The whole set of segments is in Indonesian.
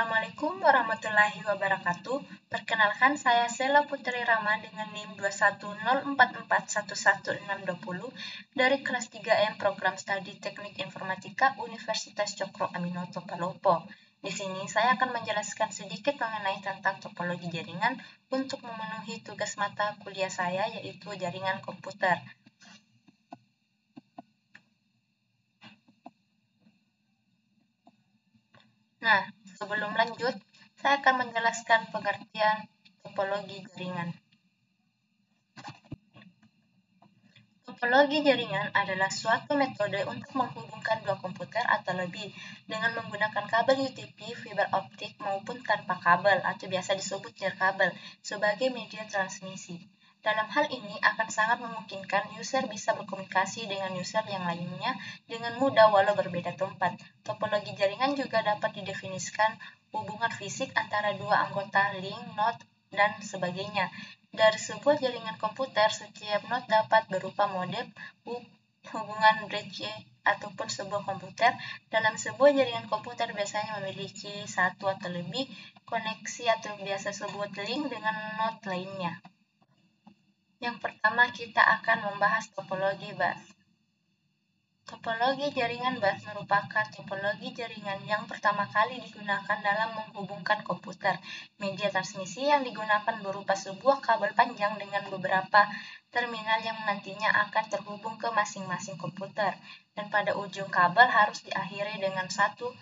Assalamualaikum warahmatullahi wabarakatuh. Perkenalkan, saya Sela Putri Rama dengan NIM 210441120 dari kelas 3M Program Studi Teknik Informatika Universitas Cokro Aminoto Palopo. Di sini saya akan menjelaskan sedikit mengenai tentang topologi jaringan untuk memenuhi tugas mata kuliah saya, yaitu jaringan komputer. Nah, sebelum lanjut, saya akan menjelaskan pengertian topologi jaringan. Topologi jaringan adalah suatu metode untuk menghubungkan dua komputer atau lebih dengan menggunakan kabel UTP, fiber optik, maupun tanpa kabel atau biasa disebut nirkabel sebagai media transmisi. Dalam hal ini akan sangat memungkinkan user bisa berkomunikasi dengan user yang lainnya dengan mudah walau berbeda tempat. Topologi jaringan juga dapat didefinisikan hubungan fisik antara dua anggota link, node, dan sebagainya. Dari sebuah jaringan komputer, setiap node dapat berupa modem, hubungan bridge, ataupun sebuah komputer. Dalam sebuah jaringan komputer biasanya memiliki satu atau lebih koneksi atau biasa sebut link dengan node lainnya. Yang pertama, kita akan membahas topologi bus. Topologi jaringan bus merupakan topologi jaringan yang pertama kali digunakan dalam menghubungkan komputer. Media transmisi yang digunakan berupa sebuah kabel panjang dengan beberapa terminal yang nantinya akan terhubung ke masing-masing komputer. Dan pada ujung kabel harus diakhiri dengan satu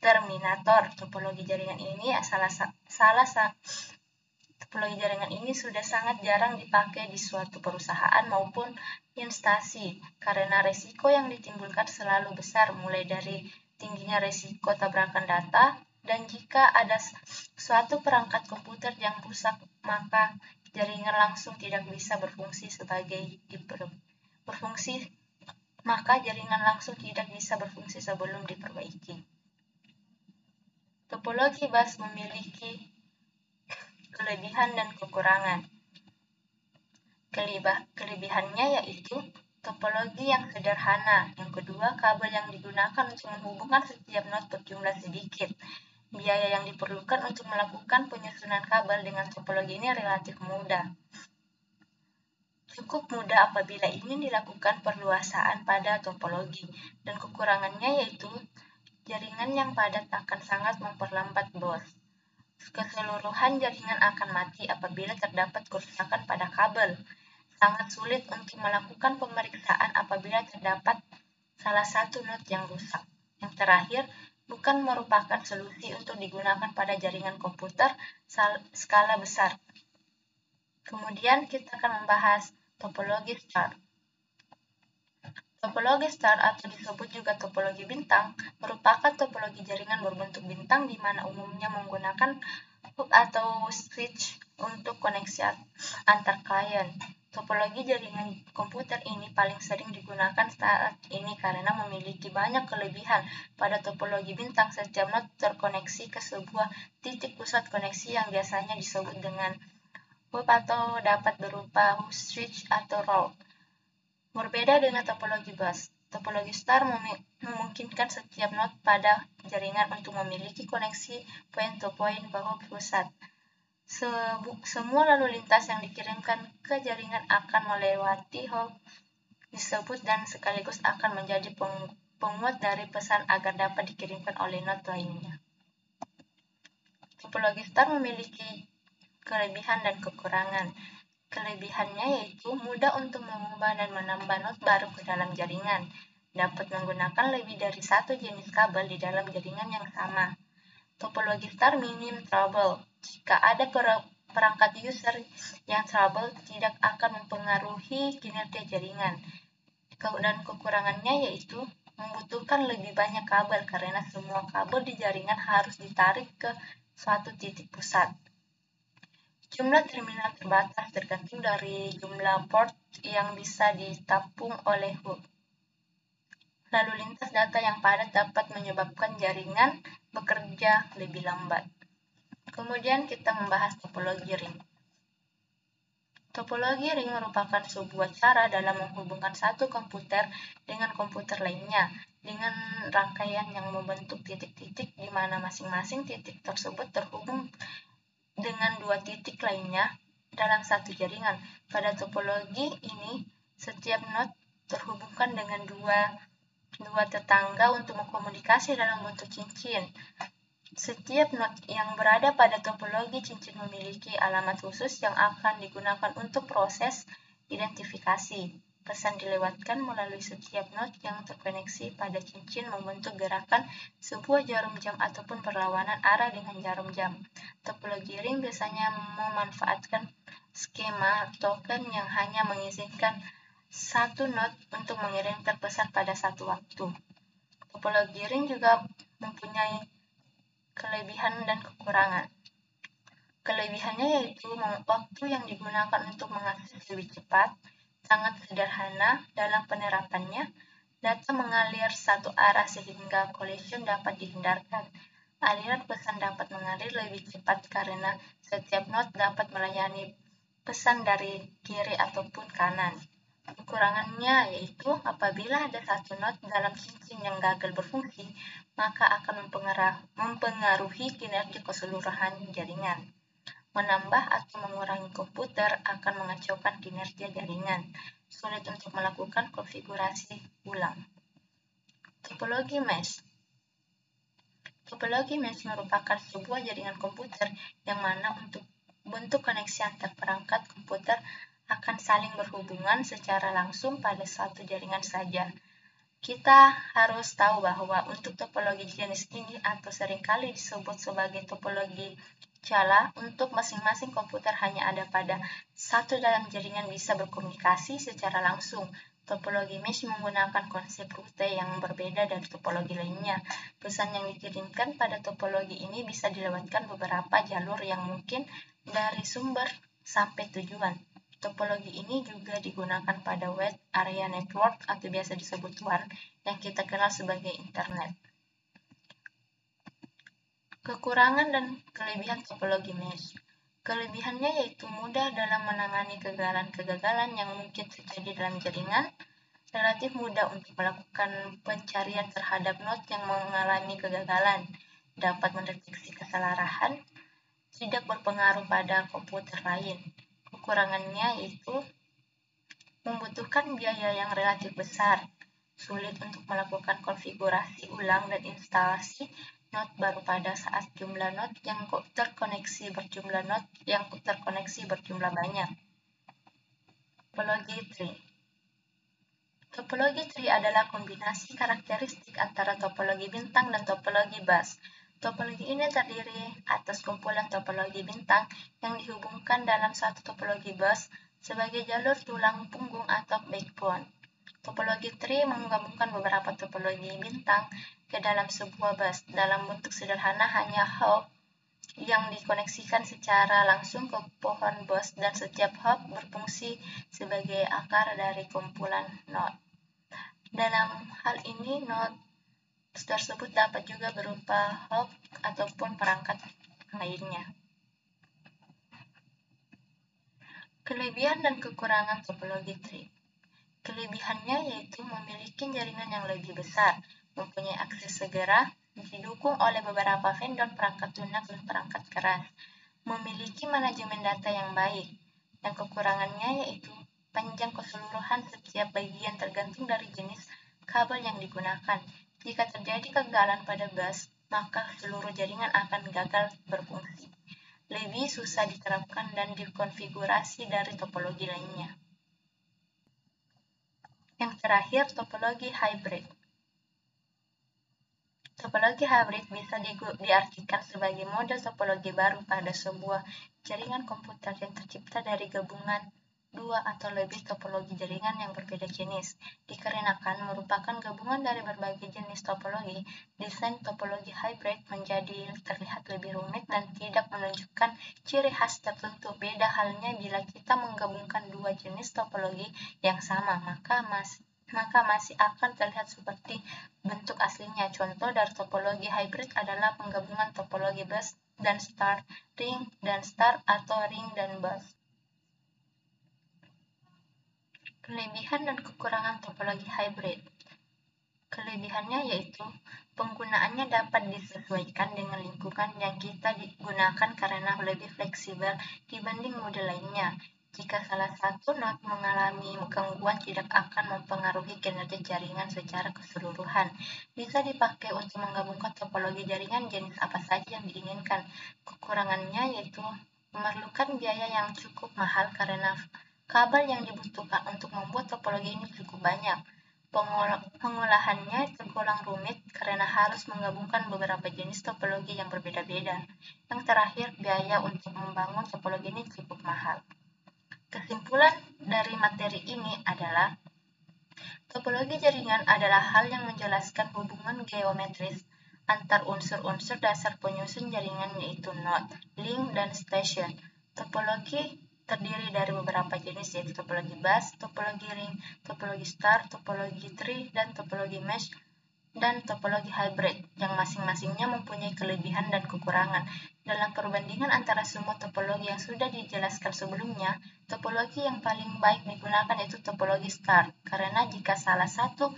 terminator. Topologi jaringan ini Topologi jaringan ini sudah sangat jarang dipakai di suatu perusahaan maupun instansi karena resiko yang ditimbulkan selalu besar, mulai dari tingginya resiko tabrakan data, dan jika ada suatu perangkat komputer yang rusak, maka jaringan langsung tidak bisa berfungsi sebelum diperbaiki. Topologi bus memiliki kelebihan dan kekurangan. Kelebihannya yaitu topologi yang sederhana. Yang kedua, kabel yang digunakan untuk menghubungkan setiap node berjumlah sedikit. Biaya yang diperlukan untuk melakukan penyusunan kabel dengan topologi ini relatif mudah. Cukup mudah apabila ingin dilakukan perluasaan pada topologi. Dan kekurangannya yaitu jaringan yang padat akan sangat memperlambat bus. Keseluruhan jaringan akan mati apabila terdapat kerusakan pada kabel. Sangat sulit untuk melakukan pemeriksaan apabila terdapat salah satu node yang rusak. Yang terakhir, bukan merupakan solusi untuk digunakan pada jaringan komputer skala besar. Kemudian kita akan membahas topologi star. Topologi star atau disebut juga topologi bintang merupakan topologi jaringan berbentuk bintang di mana umumnya menggunakan hub atau switch untuk koneksi antar klien. Topologi jaringan komputer ini paling sering digunakan saat ini karena memiliki banyak kelebihan. Pada topologi bintang, setiap node terkoneksi ke sebuah titik pusat koneksi yang biasanya disebut dengan hub atau dapat berupa switch atau route. Berbeda dengan topologi bus, topologi star memungkinkan setiap node pada jaringan untuk memiliki koneksi point-to-point ke hub pusat. Semua lalu lintas yang dikirimkan ke jaringan akan melewati hub disebut dan sekaligus akan menjadi penguat dari pesan agar dapat dikirimkan oleh node lainnya. Topologi star memiliki kelebihan dan kekurangan. Kelebihannya yaitu mudah untuk mengubah dan menambah node baru ke dalam jaringan, dapat menggunakan lebih dari satu jenis kabel di dalam jaringan yang sama. Topologi star minim trouble. Jika ada perangkat user yang trouble, tidak akan mempengaruhi kinerja jaringan. Dan kekurangannya yaitu membutuhkan lebih banyak kabel karena semua kabel di jaringan harus ditarik ke suatu titik pusat. Jumlah terminal terbatas tergantung dari jumlah port yang bisa ditampung oleh hub. Lalu lintas data yang padat dapat menyebabkan jaringan bekerja lebih lambat. Kemudian kita membahas topologi ring. Topologi ring merupakan sebuah cara dalam menghubungkan satu komputer dengan komputer lainnya. dengan rangkaian yang membentuk titik-titik di mana masing-masing titik tersebut terhubung dengan dua titik lainnya dalam satu jaringan. Pada topologi ini, setiap node terhubungkan dengan dua tetangga untuk berkomunikasi dalam bentuk cincin. Setiap node yang berada pada topologi cincin memiliki alamat khusus yang akan digunakan untuk proses identifikasi. Pesan dilewatkan melalui setiap node yang terkoneksi pada cincin membentuk gerakan sebuah jarum jam ataupun perlawanan arah dengan jarum jam. Topologi ring biasanya memanfaatkan skema token yang hanya mengizinkan satu node untuk mengirimkan pesan pada satu waktu. Topologi ring juga mempunyai kelebihan dan kekurangan. Kelebihannya yaitu waktu yang digunakan untuk mengakses lebih cepat, sangat sederhana dalam penerapannya, data mengalir satu arah sehingga collision dapat dihindarkan. Aliran pesan dapat mengalir lebih cepat karena setiap node dapat melayani pesan dari kiri ataupun kanan. Kekurangannya yaitu apabila ada satu node dalam cincin yang gagal berfungsi, maka akan mempengaruhi kinerja keseluruhan jaringan. Menambah atau mengurangi komputer akan mengacaukan kinerja jaringan. Sulit untuk melakukan konfigurasi ulang. Topologi mesh. Topologi mesh merupakan sebuah jaringan komputer yang mana untuk bentuk koneksi antar perangkat komputer akan saling berhubungan secara langsung pada satu jaringan saja. Kita harus tahu bahwa untuk topologi jenis ini atau seringkali disebut sebagai topologi cala, untuk masing-masing komputer hanya ada pada satu dalam jaringan bisa berkomunikasi secara langsung. Topologi mesh menggunakan konsep rute yang berbeda dari topologi lainnya. Pesan yang dikirimkan pada topologi ini bisa dilewatkan beberapa jalur yang mungkin dari sumber sampai tujuan. Topologi ini juga digunakan pada wide area network atau biasa disebut WAN yang kita kenal sebagai internet. Kekurangan dan kelebihan topologi mesh. Kelebihannya yaitu mudah dalam menangani kegagalan-kegagalan yang mungkin terjadi dalam jaringan, relatif mudah untuk melakukan pencarian terhadap node yang mengalami kegagalan, dapat mendeteksi kesalahan, tidak berpengaruh pada komputer lain. Kekurangannya yaitu membutuhkan biaya yang relatif besar, sulit untuk melakukan konfigurasi ulang dan instalasi node baru pada saat jumlah node yang terkoneksi berjumlah banyak. Topologi tree. Topologi tree adalah kombinasi karakteristik antara topologi bintang dan topologi bus. Topologi ini terdiri atas kumpulan topologi bintang yang dihubungkan dalam satu topologi bus sebagai jalur tulang punggung atau backbone. Topologi tree menggabungkan beberapa topologi bintang ke dalam sebuah bus. Dalam bentuk sederhana hanya hub yang dikoneksikan secara langsung ke pohon bus dan setiap hub berfungsi sebagai akar dari kumpulan node. Dalam hal ini, node tersebut dapat juga berupa hub ataupun perangkat lainnya. Kelebihan dan kekurangan topologi tree. Kelebihannya yaitu memiliki jaringan yang lebih besar, mempunyai akses segera, didukung oleh beberapa vendor perangkat lunak dan perangkat keras, memiliki manajemen data yang baik, dan kekurangannya yaitu panjang keseluruhan setiap bagian tergantung dari jenis kabel yang digunakan. Jika terjadi kegagalan pada bus, maka seluruh jaringan akan gagal berfungsi. Lebih susah diterapkan dan dikonfigurasi dari topologi lainnya. Yang terakhir, topologi hybrid. Topologi hybrid bisa diartikan sebagai model topologi baru pada sebuah jaringan komputer yang tercipta dari gabungan dua atau lebih topologi jaringan yang berbeda jenis. Dikarenakan merupakan gabungan dari berbagai jenis topologi, desain topologi hybrid menjadi terlihat lebih rumit dan tidak menunjukkan ciri khas tertentu. Beda halnya bila kita menggabungkan dua jenis topologi yang sama, maka masih akan terlihat seperti bentuk aslinya. Contoh dari topologi hybrid adalah penggabungan topologi bus dan star, ring dan star, atau ring dan bus. Kelebihan dan kekurangan topologi hybrid. Kelebihannya yaitu penggunaannya dapat disesuaikan dengan lingkungan yang kita digunakan karena lebih fleksibel dibanding model lainnya. Jika salah satu node mengalami gangguan tidak akan mempengaruhi kinerja jaringan secara keseluruhan. Bisa dipakai untuk menggabungkan topologi jaringan jenis apa saja yang diinginkan. Kekurangannya yaitu memerlukan biaya yang cukup mahal karena kabel yang dibutuhkan untuk membuat topologi ini cukup banyak. Pengolahannya tergolong rumit karena harus menggabungkan beberapa jenis topologi yang berbeda-beda. Yang terakhir, biaya untuk membangun topologi ini cukup mahal. Kesimpulan dari materi ini adalah topologi jaringan adalah hal yang menjelaskan hubungan geometris antar unsur-unsur dasar penyusun jaringan yaitu node, link, dan station. Topologi terdiri dari beberapa jenis yaitu topologi bus, topologi ring, topologi star, topologi tree, dan topologi mesh, dan topologi hybrid yang masing-masingnya mempunyai kelebihan dan kekurangan. Dalam perbandingan antara semua topologi yang sudah dijelaskan sebelumnya, topologi yang paling baik digunakan yaitu topologi star, karena jika salah satu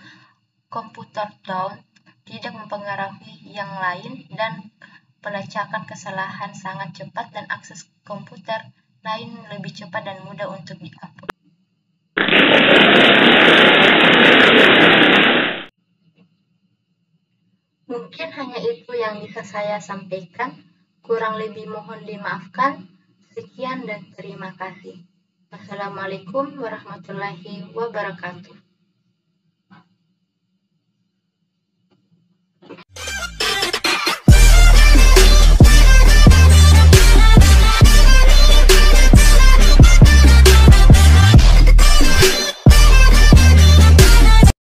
komputer down, tidak mempengaruhi yang lain dan pelacakan kesalahan sangat cepat dan akses komputer lain lebih cepat dan mudah untuk diupload. Mungkin hanya itu yang bisa saya sampaikan. Kurang lebih mohon dimaafkan. Sekian dan terima kasih. Wassalamualaikum warahmatullahi wabarakatuh.